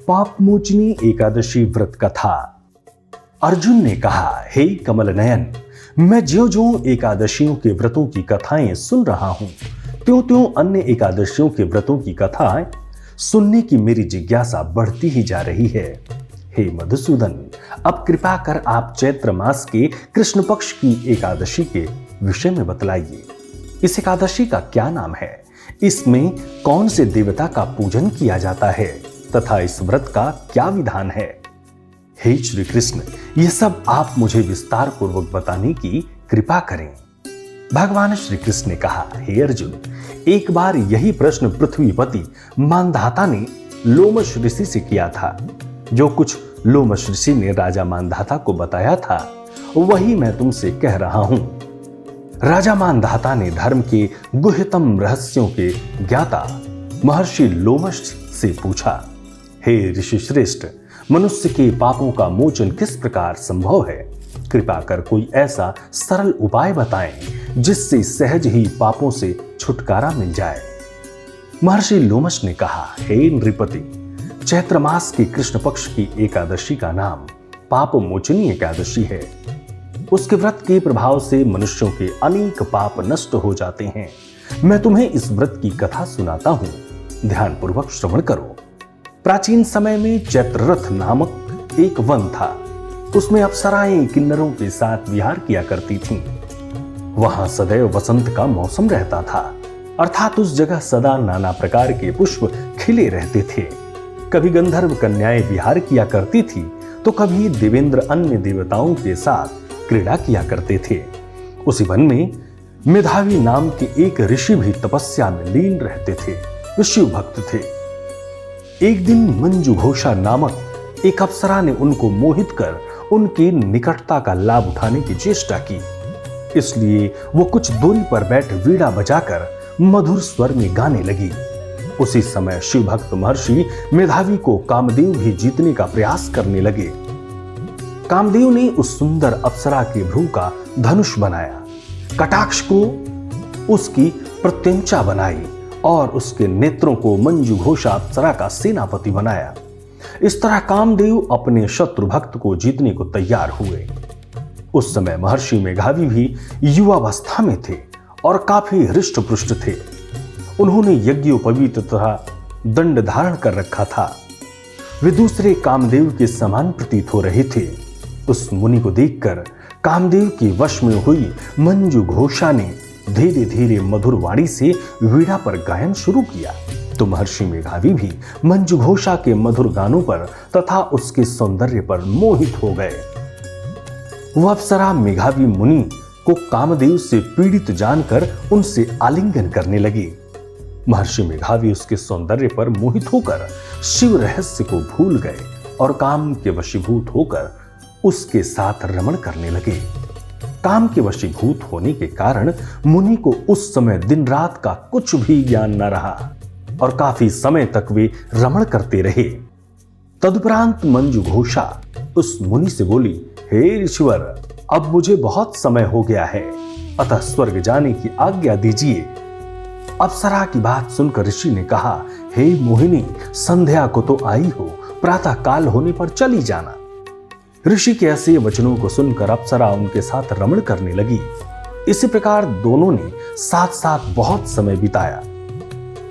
पापमोचनी एकादशी व्रत कथा। अर्जुन ने कहा, हे कमल नयन, मैं ज्यों-ज्यों एकादशियों के व्रतों की कथाएं सुन रहा हूं, त्यों-त्यों अन्य एकादशियों के व्रतों की कथाएं सुनने की मेरी जिज्ञासा बढ़ती ही जा रही है। हे मधुसूदन, अब कृपा कर आप चैत्र मास के कृष्ण पक्ष की एकादशी के विषय में बतलाइए। इस एकादशी का क्या नाम है? इसमें कौन से देवता का पूजन किया जाता है तथा इस व्रत का क्या विधान है? हे श्री कृष्ण, यह सब आप मुझे विस्तार पूर्वक बताने की कृपा करें। भगवान श्री कृष्ण ने कहा, हे अर्जुन, एक बार यही प्रश्न पृथ्वीपति मानधाता ने लोमश ऋषि से किया था। जो कुछ लोमश ऋषि ने राजा मानधाता को बताया था वही मैं तुमसे कह रहा हूं। राजा मानधाता ने धर्म के गुह्यतम रहस्यों के ज्ञाता महर्षि लोमश से पूछा, हे ऋषि श्रेष्ठ, मनुष्य के पापों का मोचन किस प्रकार संभव है? कृपा कर कोई ऐसा सरल उपाय बताएं जिससे सहज ही पापों से छुटकारा मिल जाए। महर्षि लोमश ने कहा, हे नृपति, चैत्र मास की कृष्ण पक्ष की एकादशी का नाम पाप मोचनी एकादशी है। उसके व्रत के प्रभाव से मनुष्यों के अनेक पाप नष्ट हो जाते हैं। मैं तुम्हें इस व्रत की कथा सुनाता हूं, ध्यानपूर्वक श्रवण करो। प्राचीन समय में चैत्ररथ नामक एक वन था। उसमें अप्सराएं किन्नरों के साथ विहार किया करती थीं। वहां सदैव वसंत का मौसम रहता था, अर्थात उस जगह सदा नाना प्रकार के पुष्प खिले रहते थे। कभी गंधर्व कन्याएं विहार किया करती थी तो कभी देवेंद्र अन्य देवताओं के साथ क्रीड़ा किया करते थे। उसी वन में मेधावी नाम के एक ऋषि भी तपस्या में लीन रहते थे। वे शिव भक्त थे। एक दिन मंजू घोषा नामक एक अप्सरा ने उनको मोहित कर उनकी निकटता का लाभ उठाने की चेष्टा की। इसलिए वो कुछ दूरी पर बैठ वीणा बजाकर मधुर स्वर में गाने लगी। उसी समय शिव भक्त महर्षि मेधावी को कामदेव भी जीतने का प्रयास करने लगे। कामदेव ने उस सुंदर अप्सरा के भ्रू का धनुष बनाया, कटाक्ष को उसकी प्रत्यंचा बनाई और उसके नेत्रों को मंजू घोषा अप्सरा का सेनापति बनाया। इस तरह कामदेव अपने शत्रु भक्त को जीतने को तैयार हुए। उस समय महर्षि मेधावी भी युवावस्था में थे और काफी हृष्ट पुष्ट थे। उन्होंने यज्ञोपवीत तथा दंड धारण कर रखा था। वे दूसरे कामदेव के समान प्रतीत हो रहे थे। उस मुनि को देखकर कामदेव के वश में हुई मंजू घोषा ने धीरे धीरे मधुर वाणी से वीणा पर गायन शुरू किया तो महर्षि मेधावी भी मंजू घोषा के मधुर गानों पर तथा उसके सौंदर्य पर मोहित हो गए। वह अप्सरा मेधावी मुनि को कामदेव से पीड़ित जानकर उनसे आलिंगन करने लगी। महर्षि मेधावी उसके सौंदर्य पर मोहित होकर शिव रहस्य को भूल गए और काम के वशीभूत होकर उसके साथ रमण करने लगे। काम के वशीभूत होने के कारण मुनि को उस समय दिन रात का कुछ भी ज्ञान न रहा और काफी समय तक वे रमण करते रहे। तदुपरांत मंजू घोषा उस मुनि से बोली, हे ऋषिवर, अब मुझे बहुत समय हो गया है, अतः स्वर्ग जाने की आज्ञा दीजिए। अप्सरा की बात सुनकर ऋषि ने कहा, हे मोहिनी, संध्या को तो आई हो, प्रातः काल होने पर चली जाना। ऋषि के ऐसे वचनों को सुनकर अप्सरा उनके साथ रमण करने लगी। इसी प्रकार दोनों ने साथ साथ बहुत समय बिताया।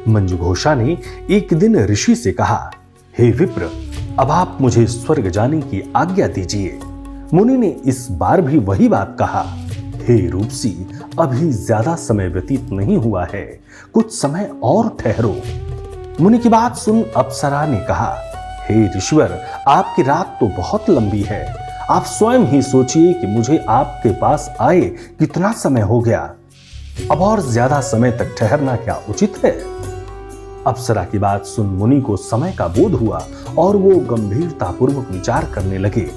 मंजू घोषा ने एक दिन ऋषि से कहा, हे विप्र, अब आप मुझे स्वर्ग जाने की आज्ञा दीजिए। मुनि ने इस बार भी वही बात कहा, हे रूपसी, अभी ज्यादा समय व्यतीत नहीं हुआ है, कुछ समय और ठहरो। मुनि की बात सुन अप्सरा ने कहा, हे ऋषिवर, आपकी रात तो बहुत लंबी है। आप स्वयं ही सोचिए कि मुझे आपके पास आए कितना समय हो गया। अब और ज्यादा समय तक ठहरना क्या उचित है? अप्सरा की बात सुन मुनि को समय का बोध हुआ और वो गंभीरता पूर्वक विचार करने लगे।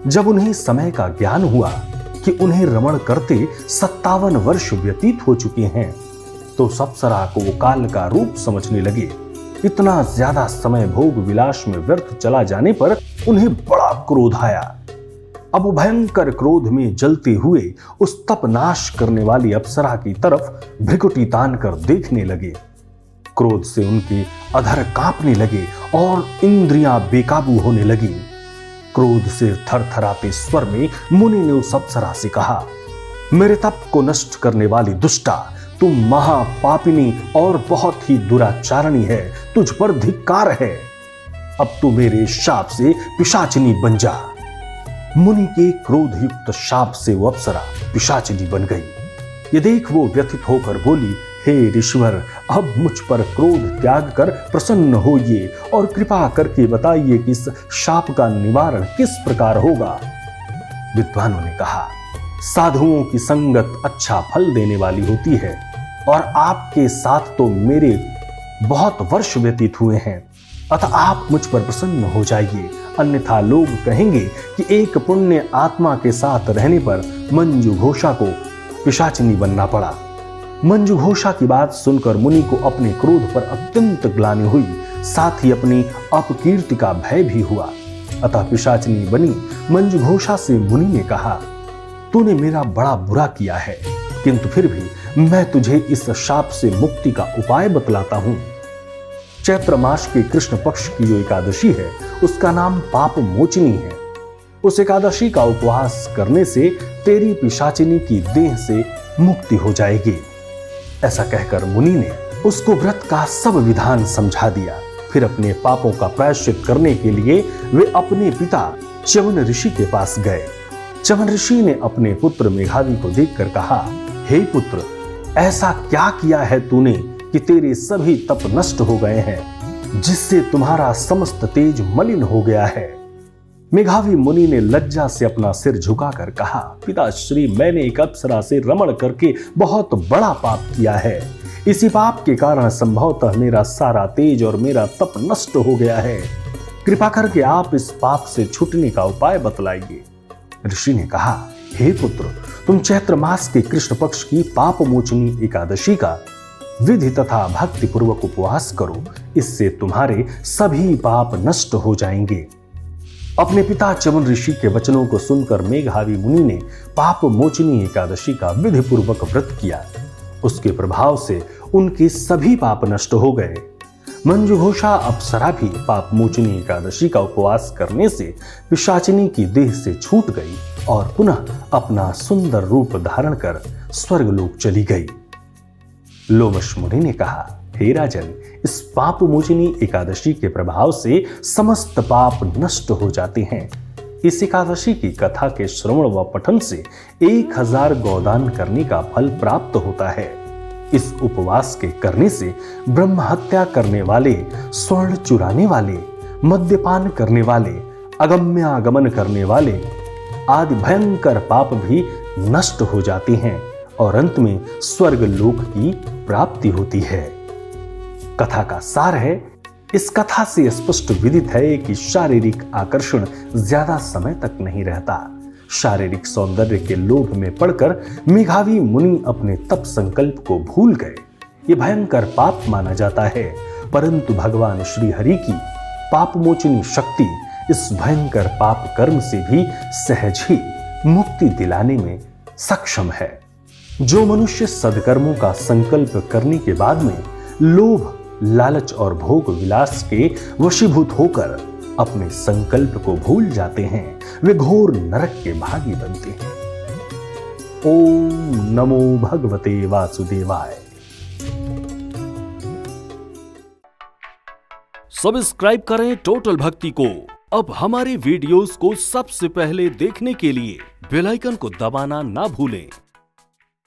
जब उन्हें समय का ज्ञान हुआ कि उन्हें रमण करते 57 वर्ष व्यतीत हो चुके हैं तो अप्सरा को वो काल का रूप समझने लगे। इतना ज्यादा समय भोग विलास में व्यर्थ चला जाने पर उन्हें बड़ा क्रोध आया। अब वो भयंकर क्रोध में जलते हुए उस तप नाश करने वाली अप्सरा की तरफ भ्रिकुटी तान कर देखने लगे। क्रोध से उनके अधर कांपने लगे और इंद्रियां बेकाबू होने लगी। क्रोध से थरथराते स्वर में मुनि ने उस अप्सरा से कहा, मेरे तप को नष्ट करने वाली दुष्टा, तुम महापापिनी और बहुत ही दुराचारणी है, तुझ पर धिक्कार है। अब तू मेरे शाप से पिशाचिनी बन जा। मुनि के क्रोध युक्त शाप से वो अप्सरा पिशाचिनी बन गई। ये देख वो व्यथित होकर बोली, हे ऋषिवर, अब मुझ पर क्रोध त्याग कर प्रसन्न होइए और कृपा करके बताइए कि इस शाप का निवारण किस प्रकार होगा। विद्वानों ने कहा, साधुओं की संगत अच्छा फल देने वाली होती है और आपके साथ तो मेरे बहुत वर्ष व्यतीत हुए हैं, अतः आप मुझ पर प्रसन्न हो जाइए, अन्यथा लोग कहेंगे कि एक पुण्य आत्मा के साथ रहने पर मंजू घोषा को पिशाचिनी बनना पड़ा। मंजू घोषा की बात सुनकर मुनि को अपने क्रोध पर अत्यंत ग्लानि हुई, साथ ही अपनी अपकीर्ति का भय भी हुआ। अतः पिशाचिनी बनी मंजू घोषा से मुनि ने कहा, तूने मेरा बड़ा बुरा किया है, किंतु फिर भी मैं तुझे इस शाप से मुक्ति का उपाय बतलाता हूं। चैत्र मास के कृष्ण पक्ष की जो एकादशी है उसका नाम पाप मोचनी है। उस एकादशी का उपवास करने से तेरी पिशाचिनी की देह से मुक्ति हो जाएगी। ऐसा कहकर मुनि ने उसको व्रत का सब विधान समझा दिया। फिर अपने पापों का प्रायश्चित करने के लिए वे अपने पिता च्यवन ऋषि के पास गए। च्यवन ऋषि ने अपने पुत्र मेघावी को देखकर कहा, हे पुत्र, ऐसा क्या किया है तूने कि तेरे सभी तप नष्ट हो गए हैं, जिससे तुम्हारा समस्त तेज मलिन हो गया है। मेघावी मुनि ने लज्जा से अपना सिर झुकाकर कहा, पिताश्री, मैंने एक अप्सरा से रमण करके बहुत बड़ा पाप किया है। इसी पाप के कारण संभवतः मेरा सारा तेज और मेरा तप नष्ट हो गया है। कृपा करके आप इस पाप से छूटने का उपाय बतलाइए। ऋषि ने कहा, हे पुत्र, तुम चैत्र मास के कृष्ण पक्ष की पाप मोचनी एकादशी का विधि तथा भक्ति पूर्वक उपवास करो, इससे तुम्हारे सभी पाप नष्ट हो जाएंगे। अपने पिता च्यवन ऋषि के वचनों को सुनकर मेघावी मुनि ने पाप मोचनी एकादशी का विधि पूर्वक व्रत किया। उसके प्रभाव से उनके सभी पाप नष्ट हो गए। मंजू घोषा अप्सरा भी पाप मोचनी एकादशी का उपवास करने से पिशाचिनी की देह से छूट गई और पुनः अपना सुंदर रूप धारण कर स्वर्गलोक चली गई। लोमश मुनि ने कहा, हे राजन, इस पाप मोचनी एकादशी के प्रभाव से समस्त पाप नष्ट हो जाते हैं। इस एकादशी की कथा के श्रवण व पठन से 1000 गौदान करने का फल प्राप्त होता है। इस उपवास के करने से ब्रह्म हत्या करने वाले, स्वर्ण चुराने वाले, मद्यपान करने वाले, अगम्यागमन करने वाले आदि भयंकर पाप भी नष्ट हो जाते हैं और अंत में स्वर्ग लोक की प्राप्ति होती है। कथा का सार है, इस कथा से स्पष्ट विदित है कि शारीरिक आकर्षण ज्यादा समय तक नहीं रहता। शारीरिक सौंदर्य के लोभ में पड़कर मेघावी मुनि अपने तप संकल्प को भूल गए। ये भयंकर पाप माना जाता है, परंतु भगवान श्री हरि की पाप मोचनी शक्ति इस भयंकर पाप कर्म से भी सहज ही मुक्ति दिलाने में सक्षम है। जो मनुष्य सदकर्मों का संकल्प करने के बाद में लोभ, लालच और भोग विलास के वशीभूत होकर अपने संकल्प को भूल जाते हैं, वे घोर नरक के भागी बनते हैं। ओम नमो भगवते वासुदेवाय। सब्सक्राइब करें टोटल भक्ति को। अब हमारे वीडियोस को सबसे पहले देखने के लिए बेल आइकन को दबाना ना भूलें।